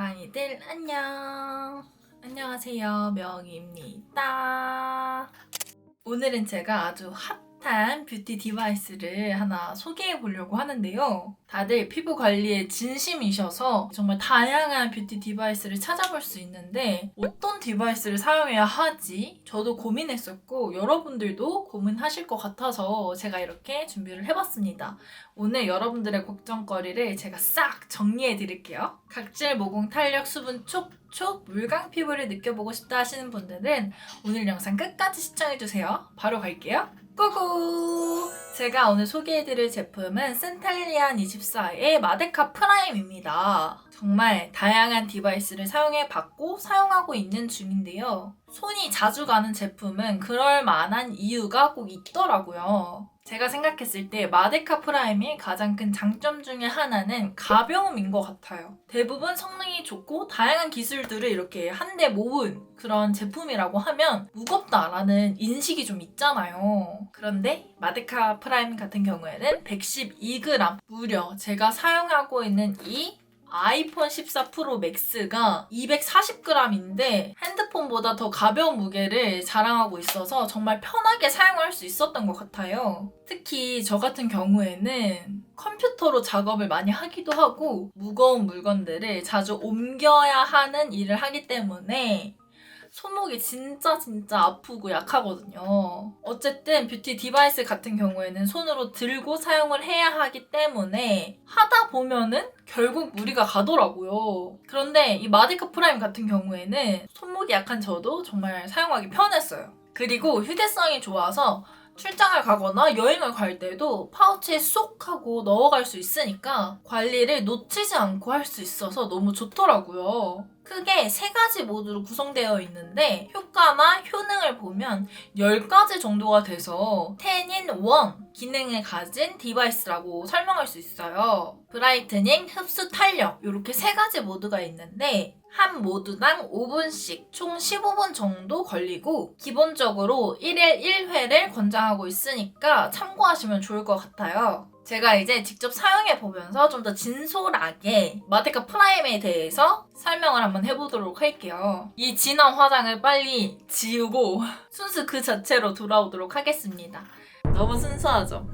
멍멍이들 안녕. 안녕하세요. 명입니다. 오늘은 제가 아주 핫한 뷰티 디바이스를 하나 소개해 보려고 하는데요. 다들 피부 관리에 진심이셔서 정말 다양한 뷰티 디바이스를 찾아볼 수 있는데 어떤 디바이스를 사용해야 하지? 저도 고민했었고 여러분들도 고민하실 것 같아서 제가 이렇게 준비를 해봤습니다. 오늘 여러분들의 걱정거리를 제가 싹 정리해 드릴게요. 각질, 모공, 탄력, 수분 촉촉, 물광 피부를 느껴보고 싶다 하시는 분들은 오늘 영상 끝까지 시청해주세요. 바로 갈게요. 고고! 제가 오늘 소개해드릴 제품은 센탈리안24의 마데카 프라임입니다. 정말 다양한 디바이스를 사용해봤고 사용하고 있는 중인데요. 손이 자주 가는 제품은 그럴 만한 이유가 꼭 있더라고요. 제가 생각했을 때 마데카 프라임의 가장 큰 장점 중에 하나는 가벼움인 것 같아요. 대부분 성능이 좋고 다양한 기술들을 이렇게 한데 모은 그런 제품이라고 하면 무겁다라는 인식이 좀 있잖아요. 그런데 마데카 프라임 같은 경우에는 112g, 무려 제가 사용하고 있는 이 아이폰 14 프로 맥스가 240g인데 핸드폰보다 더 가벼운 무게를 자랑하고 있어서 정말 편하게 사용할 수 있었던 것 같아요. 특히 저 같은 경우에는 컴퓨터로 작업을 많이 하기도 하고 무거운 물건들을 자주 옮겨야 하는 일을 하기 때문에 손목이 진짜 아프고 약하거든요. 어쨌든 뷰티 디바이스 같은 경우에는 손으로 들고 사용을 해야 하기 때문에 하다 보면은 결국 무리가 가더라고요. 그런데 이 마데카 프라임 같은 경우에는 손목이 약한 저도 정말 사용하기 편했어요. 그리고 휴대성이 좋아서 출장을 가거나 여행을 갈 때도 파우치에 쏙 하고 넣어갈 수 있으니까 관리를 놓치지 않고 할 수 있어서 너무 좋더라고요. 크게 3가지 모드로 구성되어 있는데 효과나 효능을 보면 10가지 정도가 돼서 10in 1 기능을 가진 디바이스라고 설명할 수 있어요. 브라이트닝, 흡수, 탄력 이렇게 3가지 모드가 있는데 한 모드당 5분씩 총 15분 정도 걸리고 기본적으로 1일 1회를 권장하고 있으니까 참고하시면 좋을 것 같아요. 제가 이제 직접 사용해 보면서 좀 더 진솔하게 마데카 프라임에 대해서 설명을 한번 해보도록 할게요. 이 진한 화장을 빨리 지우고 순수 그 자체로 돌아오도록 하겠습니다. 너무 순수하죠?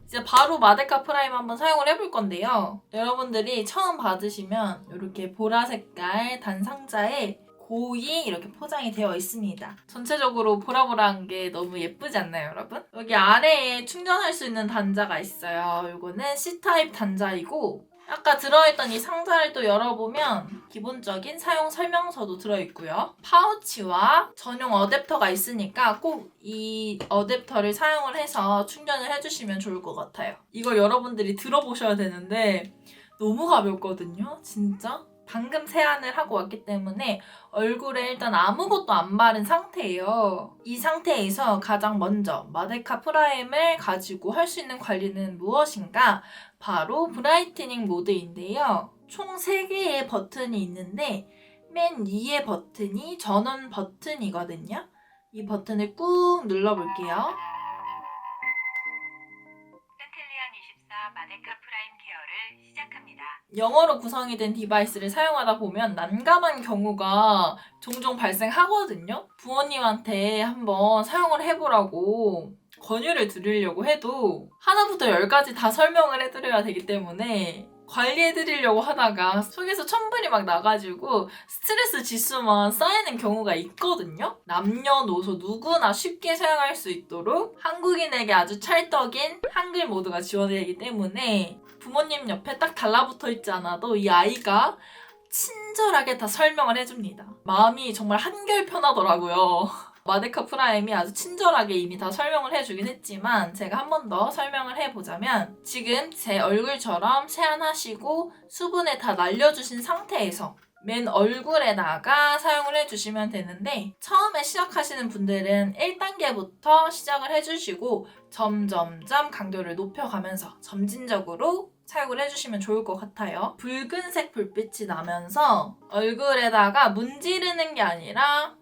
이제 바로 마데카 프라임 한번 사용을 해볼 건데요. 여러분들이 처음 받으시면 이렇게 보라 색깔 단 상자에 고이 이렇게 포장이 되어 있습니다. 전체적으로 보라보라한 게 너무 예쁘지 않나요, 여러분? 여기 아래에 충전할 수 있는 단자가 있어요. 이거는 C타입 단자이고 아까 들어있던 이 상자를 또 열어보면 기본적인 사용 설명서도 들어있고요. 파우치와 전용 어댑터가 있으니까 꼭 이 어댑터를 사용을 해서 충전을 해주시면 좋을 것 같아요. 이걸 여러분들이 들어보셔야 되는데 너무 가볍거든요, 진짜. 방금 세안을 하고 왔기 때문에 얼굴에 일단 아무것도 안 바른 상태예요. 이 상태에서 가장 먼저 마데카 프라임을 가지고 할 수 있는 관리는 무엇인가? 바로 브라이트닝 모드인데요. 총 3개의 버튼이 있는데 맨 위의 버튼이 전원 버튼이거든요. 이 버튼을 꾹 눌러볼게요. 센텔리안24 마데카 프라임 케어를 시작합니다. 영어로 구성이 된 디바이스를 사용하다 보면 난감한 경우가 종종 발생하거든요. 부모님한테 한번 사용을 해보라고 권유를 드리려고 해도 하나부터 10가지 다 설명을 해드려야 되기 때문에 관리해드리려고 하다가 속에서 천불이 막 나가지고 스트레스 지수만 쌓이는 경우가 있거든요. 남녀노소 누구나 쉽게 사용할 수 있도록 한국인에게 아주 찰떡인 한글 모드가 지원되기 때문에 부모님 옆에 딱 달라붙어 있지 않아도 이 아이가 친절하게 다 설명을 해줍니다. 마음이 정말 한결 편하더라고요. 마데카 프라임이 아주 친절하게 이미 다 설명을 해주긴 했지만 제가 한 번 더 설명을 해보자면 지금 제 얼굴처럼 세안하시고 수분을 다 날려주신 상태에서 맨 얼굴에다가 사용을 해주시면 되는데 처음에 시작하시는 분들은 1단계부터 시작을 해주시고 점점점 강도를 높여가면서 점진적으로 사용을 해주시면 좋을 것 같아요. 붉은색 불빛이 나면서 얼굴에다가 문지르는 게 아니라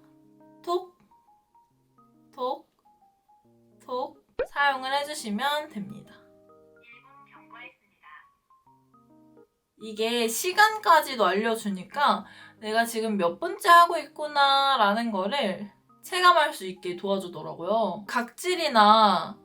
톡 톡, 톡 사용을 해주시면 됩니다. 1분 경과했습니다. 이게 시간까지도 알려주니까 내가 지금 몇 번째 하고 있구나 라는 거를 체감할 수 있게 도와주더라고요. 각질이나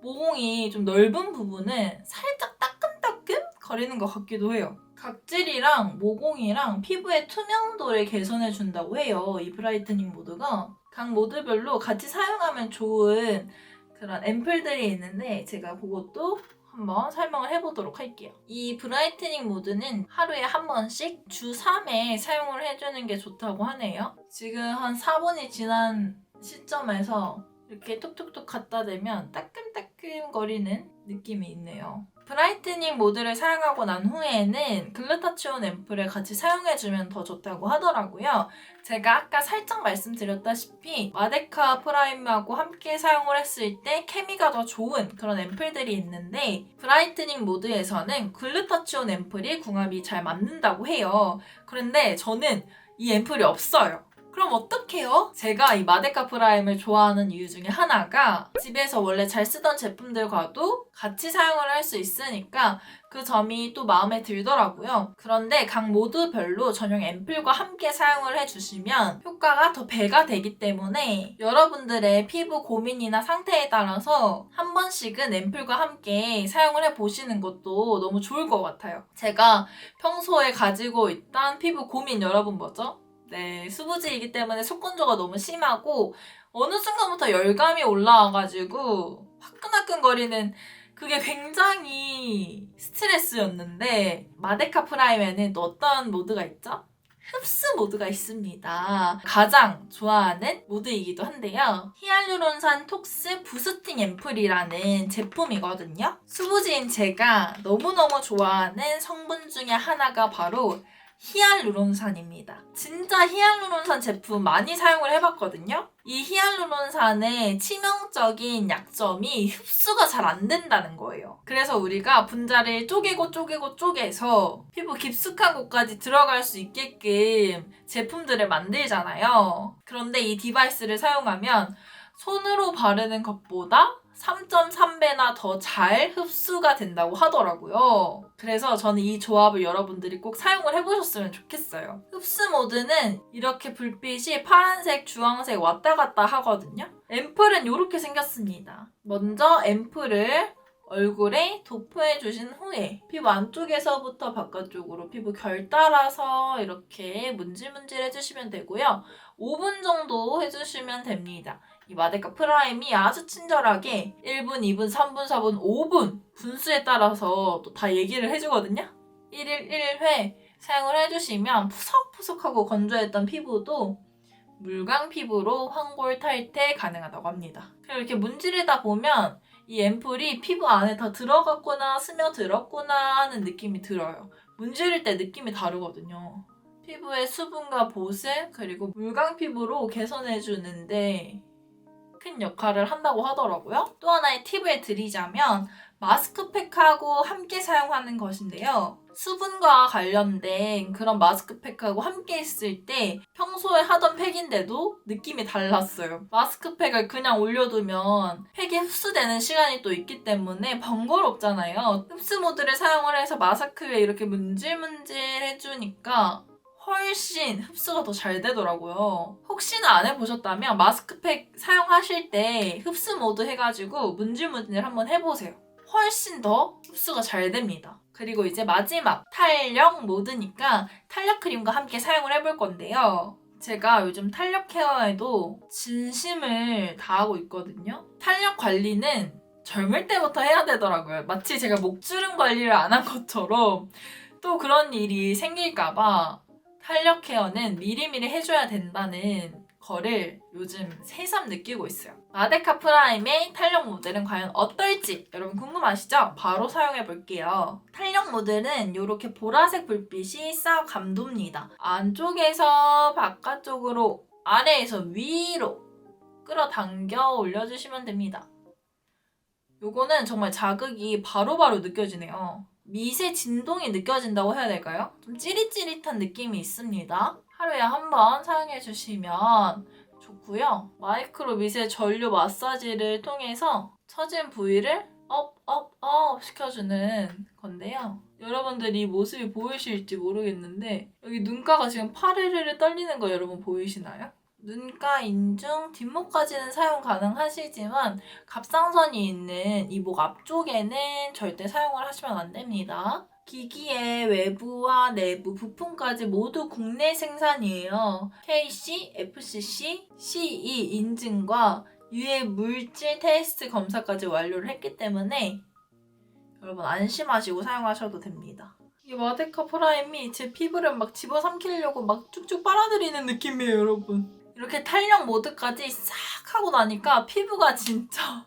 모공이 좀 넓은 부분은 살짝 따끔따끔 거리는 것 같기도 해요. 각질이랑 모공이랑 피부의 투명도를 개선해 준다고 해요. 이 브라이트닝 모드가. 각 모드별로 같이 사용하면 좋은 그런 앰플들이 있는데 제가 그것도 한번 설명을 해보도록 할게요. 이 브라이트닝 모드는 하루에 한 번씩 주 3회 사용을 해주는 게 좋다고 하네요. 지금 한 4분이 지난 시점에서 이렇게 톡톡톡 갖다 대면 따끔따끔거리는 느낌이 있네요. 브라이트닝 모드를 사용하고 난 후에는 글루타치온 앰플을 같이 사용해주면 더 좋다고 하더라고요. 제가 아까 살짝 말씀드렸다시피 마데카 프라임하고 함께 사용을 했을 때 케미가 더 좋은 그런 앰플들이 있는데 브라이트닝 모드에서는 글루타치온 앰플이 궁합이 잘 맞는다고 해요. 그런데 저는 이 앰플이 없어요. 그럼 어떡해요? 제가 이 마데카 프라임을 좋아하는 이유 중에 하나가 집에서 원래 잘 쓰던 제품들과도 같이 사용을 할 수 있으니까 그 점이 또 마음에 들더라고요. 그런데 각 모드별로 전용 앰플과 함께 사용을 해주시면 효과가 더 배가 되기 때문에 여러분들의 피부 고민이나 상태에 따라서 한 번씩은 앰플과 함께 사용을 해보시는 것도 너무 좋을 것 같아요. 제가 평소에 가지고 있던 피부 고민 여러분 뭐죠? 네, 수부지이기 때문에 속건조가 너무 심하고 어느 순간부터 열감이 올라와가지고 화끈화끈거리는 그게 굉장히 스트레스였는데 마데카 프라임에는 또 어떤 모드가 있죠? 흡수 모드가 있습니다. 가장 좋아하는 모드이기도 한데요. 히알루론산 톡스 부스팅 앰플이라는 제품이거든요. 수부지인 제가 너무너무 좋아하는 성분 중에 하나가 바로 히알루론산입니다. 진짜 히알루론산 제품 많이 사용을 해봤거든요. 이 히알루론산의 치명적인 약점이 흡수가 잘 안 된다는 거예요. 그래서 우리가 분자를 쪼개서 피부 깊숙한 곳까지 들어갈 수 있게끔 제품들을 만들잖아요. 그런데 이 디바이스를 사용하면 손으로 바르는 것보다 3.3배나 더 잘 흡수가 된다고 하더라고요. 그래서 저는 이 조합을 여러분들이 꼭 사용을 해보셨으면 좋겠어요. 흡수 모드는 이렇게 불빛이 파란색, 주황색 왔다 갔다 하거든요. 앰플은 이렇게 생겼습니다. 먼저 앰플을 얼굴에 도포해주신 후에 피부 안쪽에서부터 바깥쪽으로 피부 결 따라서 이렇게 문질문질 해주시면 되고요. 5분 정도 해주시면 됩니다. 이 마데카 프라임이 아주 친절하게 1분, 2분, 3분, 4분, 5분 분수에 따라서 또 다 얘기를 해주거든요. 1일 1회 사용을 해주시면 푸석푸석하고 건조했던 피부도 물광 피부로 황골 탈퇴 가능하다고 합니다. 그리고 이렇게 문지르다 보면 이 앰플이 피부 안에 다 들어갔구나, 스며들었구나 하는 느낌이 들어요. 문지를 때 느낌이 다르거든요. 피부의 수분과 보습, 그리고 물광 피부로 개선해주는데 큰 역할을 한다고 하더라고요. 또 하나의 팁을 드리자면 마스크팩하고 함께 사용하는 것인데요. 수분과 관련된 그런 마스크팩하고 함께 있을 때 평소에 하던 팩인데도 느낌이 달랐어요. 마스크팩을 그냥 올려두면 팩이 흡수되는 시간이 또 있기 때문에 번거롭잖아요. 흡수 모드를 사용을 해서 마스크에 이렇게 문질문질 해주니까 훨씬 흡수가 더 잘 되더라고요. 혹시나 안 해보셨다면 마스크팩 사용하실 때 흡수 모드 해가지고 문질문질 한번 해보세요. 훨씬 더 흡수가 잘 됩니다. 그리고 이제 마지막 탄력 모드니까 탄력 크림과 함께 사용을 해볼 건데요. 제가 요즘 탄력 케어에도 진심을 다하고 있거든요. 탄력 관리는 젊을 때부터 해야 되더라고요. 마치 제가 목주름 관리를 안 한 것처럼 또 그런 일이 생길까봐 탄력 케어는 미리미리 해줘야 된다는 거를 요즘 새삼 느끼고 있어요. 마데카 프라임의 탄력 모델은 과연 어떨지 여러분 궁금하시죠? 바로 사용해 볼게요. 탄력 모델은 이렇게 보라색 불빛이 싹 감돕니다. 안쪽에서 바깥쪽으로, 아래에서 위로 끌어당겨 올려주시면 됩니다. 요거는 정말 자극이 바로바로 느껴지네요. 미세 진동이 느껴진다고 해야 될까요? 좀 찌릿찌릿한 느낌이 있습니다. 하루에 한 번 사용해 주시면 좋고요. 마이크로 미세 전류 마사지를 통해서 처진 부위를 업 시켜주는 건데요. 여러분들이 이 모습이 보이실지 모르겠는데 여기 눈가가 지금 파르르르 떨리는 거 여러분 보이시나요? 눈가, 인중, 뒷목까지는 사용 가능하시지만 갑상선이 있는 이 목 앞쪽에는 절대 사용을 하시면 안 됩니다. 기기의 외부와 내부 부품까지 모두 국내 생산이에요. KC, FCC, CE 인증과 유해 물질 테스트 검사까지 완료를 했기 때문에 여러분 안심하시고 사용하셔도 됩니다. 이 마데카 프라임이 제 피부를 막 집어삼키려고 막 쭉쭉 빨아들이는 느낌이에요, 여러분. 이렇게 탄력 모드까지 싹 하고 나니까 피부가 진짜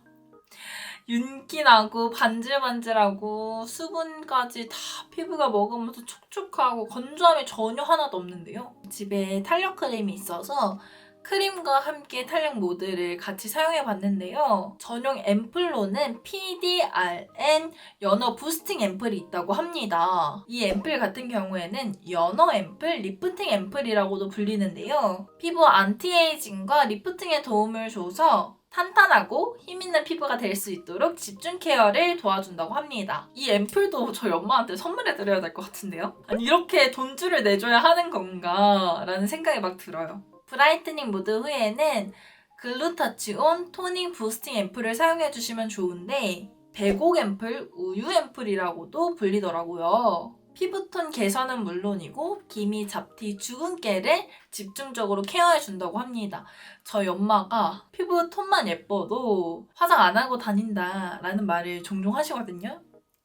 윤기 나고 반질반질하고 수분까지 다 피부가 먹으면서 촉촉하고 건조함이 전혀 하나도 없는데요. 집에 탄력 크림이 있어서 크림과 함께 탄력 모드를 같이 사용해 봤는데요. 전용 앰플로는 PDRN 연어 부스팅 앰플이 있다고 합니다. 이 앰플 같은 경우에는 연어 앰플, 리프팅 앰플이라고도 불리는데요. 피부 안티에이징과 리프팅에 도움을 줘서 탄탄하고 힘있는 피부가 될 수 있도록 집중 케어를 도와준다고 합니다. 이 앰플도 저희 엄마한테 선물해 드려야 될 것 같은데요? 아니 이렇게 돈줄을 내줘야 하는 건가 라는 생각이 막 들어요. 브라이트닝 모드 후에는 글루타치온 토닝 부스팅 앰플을 사용해주시면 좋은데 배곡 앰플, 우유 앰플이라고도 불리더라고요. 피부톤 개선은 물론이고 기미, 잡티, 주근깨를 집중적으로 케어해준다고 합니다. 저희 엄마가 피부 톤만 예뻐도 화장 안 하고 다닌다라는 말을 종종 하시거든요.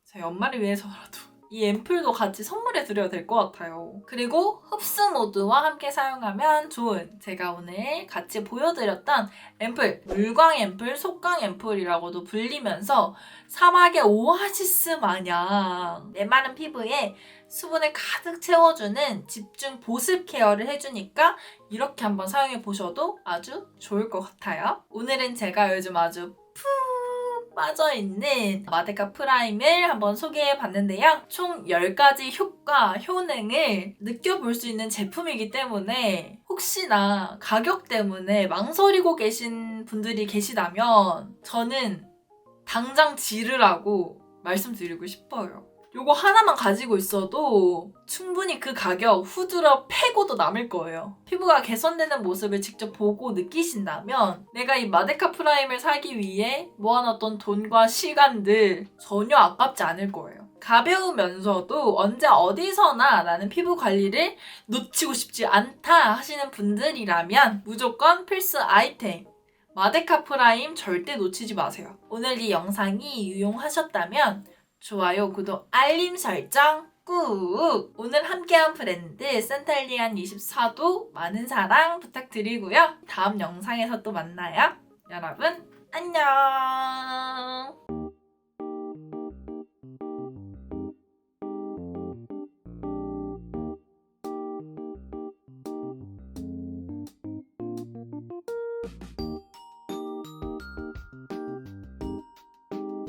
저희 엄마를 위해서라도 이 앰플도 같이 선물해 드려야 될 것 같아요. 그리고 흡수 모드와 함께 사용하면 좋은 제가 오늘 같이 보여드렸던 앰플, 물광 앰플, 속광 앰플이라고도 불리면서 사막의 오아시스 마냥 메마른 피부에 수분을 가득 채워주는 집중 보습 케어를 해주니까 이렇게 한번 사용해 보셔도 아주 좋을 것 같아요. 오늘은 제가 요즘 아주 빠져있는 마데카 프라임을 한번 소개해 봤는데요. 총 10가지 효과, 효능을 느껴볼 수 있는 제품이기 때문에 혹시나 가격 때문에 망설이고 계신 분들이 계시다면 저는 당장 지르라고 말씀드리고 싶어요. 요거 하나만 가지고 있어도 충분히 그 가격 후드러 패고도 남을 거예요. 피부가 개선되는 모습을 직접 보고 느끼신다면 내가 이 마데카 프라임을 사기 위해 모아놨던 돈과 시간들 전혀 아깝지 않을 거예요. 가벼우면서도 언제 어디서나 나는 피부 관리를 놓치고 싶지 않다 하시는 분들이라면 무조건 필수 아이템 마데카 프라임 절대 놓치지 마세요. 오늘 이 영상이 유용하셨다면 좋아요, 구독, 알림 설정 꾹! 오늘 함께한 브랜드 센탈리안 24도 많은 사랑 부탁드리고요. 다음 영상에서 또 만나요. 여러분 안녕!